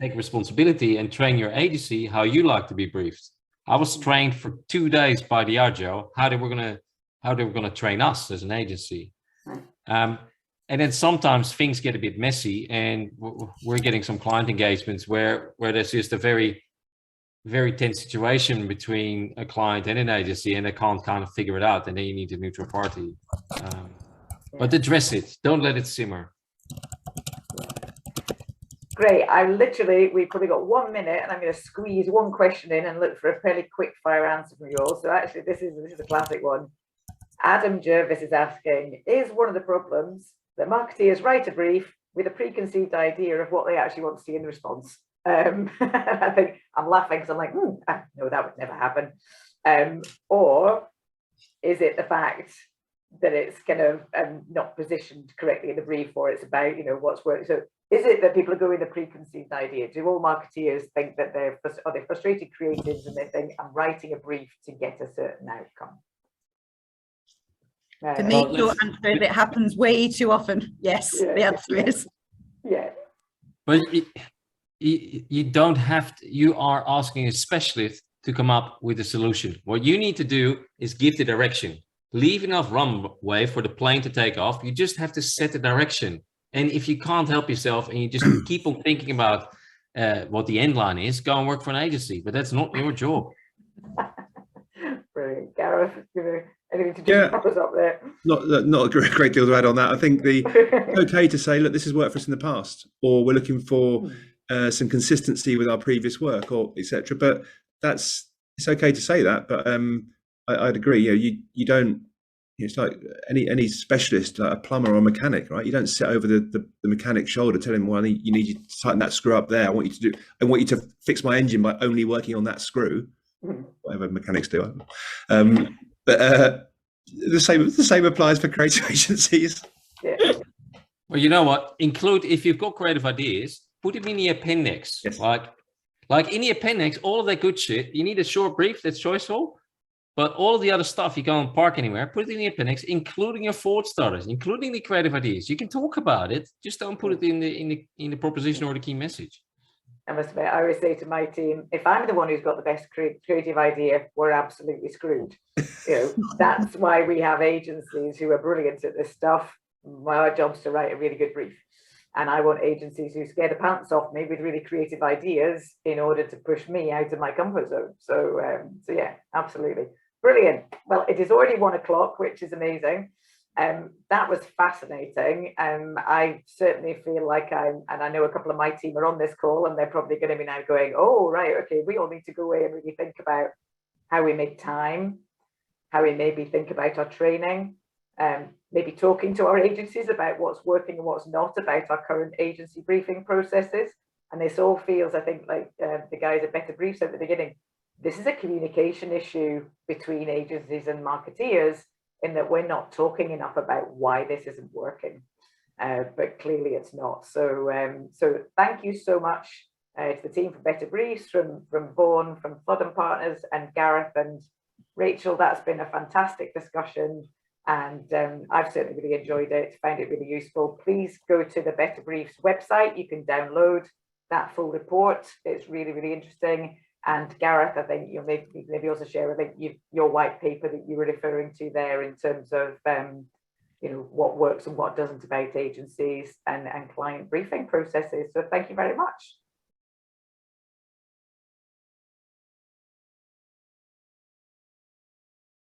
Take responsibility and train your agency how you like to be briefed. I was trained for 2 days by Diageo. How they were gonna train us as an agency. And then sometimes things get a bit messy, and we're getting some client engagements where there's just a very, very tense situation between a client and an agency, and they can't kind of figure it out, and then you need a neutral party. But address it. Don't let it simmer. Great. We've probably got 1 minute, and I'm going to squeeze one question in and look for a fairly quick fire answer from you all. So actually, this is a classic one. Adam Jervis is asking, is one of the problems that marketeers write a brief with a preconceived idea of what they actually want to see in the response? I think I'm laughing because I'm like, no, that would never happen. Or is it the fact that it's kind of not positioned correctly in the brief, or it's about, what's working? So is it that people are going with a preconceived idea? Do all marketeers think that they're frustrated creatives and they think I'm writing a brief to get a certain outcome? For me, your answer is it happens way too often. Yes, the answer is. Yeah. But you don't have to, you are asking a specialist to come up with a solution. What you need to do is give the direction. Leave enough runway for the plane to take off. You just have to set the direction. And if you can't help yourself and you just keep on thinking about what the end line is, go and work for an agency. But that's not your job. Brilliant. Gareth, anything to just wrap us up there? Not a great deal to add on that. I think it's okay to say, look, this has worked for us in the past, or we're looking for some consistency with our previous work, or etc. But it's okay to say that. But I'd agree. You don't. It's like any specialist, like a plumber or a mechanic, right? You don't sit over the mechanic's shoulder, tell him, well, you need you to tighten that screw up there. I want you to fix my engine by only working on that screw. Whatever mechanics do. But the same applies for creative agencies. Yeah. Well, you know what? If you've got creative ideas, put them in the appendix. Yes. Like in the appendix, all of that good shit. You need a short brief that's choiceful, but all of the other stuff you can't park anywhere. Put it in the appendix, including your forward starters, including the creative ideas. You can talk about it, just don't put it in the proposition or the key message. I must admit, I always say to my team, if I'm the one who's got the best creative idea, we're absolutely screwed. That's why we have agencies who are brilliant at this stuff. My job's to write a really good brief. And I want agencies who scare the pants off me with really creative ideas in order to push me out of my comfort zone. So yeah, absolutely. Brilliant. Well, it is already 1 o'clock, which is amazing. That was fascinating. I certainly feel like and I know a couple of my team are on this call, and they're probably going to be now going, oh, right, okay, we all need to go away and really think about how we make time, how we maybe think about our training, maybe talking to our agencies about what's working and what's not about our current agency briefing processes. And this all feels, I think, like the guys at Better Briefs at the beginning, this is a communication issue between agencies and marketeers, in that we're not talking enough about why this isn't working, but clearly it's not. So thank you so much to the team from Better Briefs, from Vaughan, from Flood and Partners, and Gareth and Rachel. That's been a fantastic discussion, and I've certainly really enjoyed it, found it really useful. Please go to the Better Briefs website. You can download that full report. It's really, really interesting. And Gareth, I think you'll maybe also share, I think your white paper that you were referring to there in terms of what works and what doesn't about agencies and client briefing processes. So thank you very much.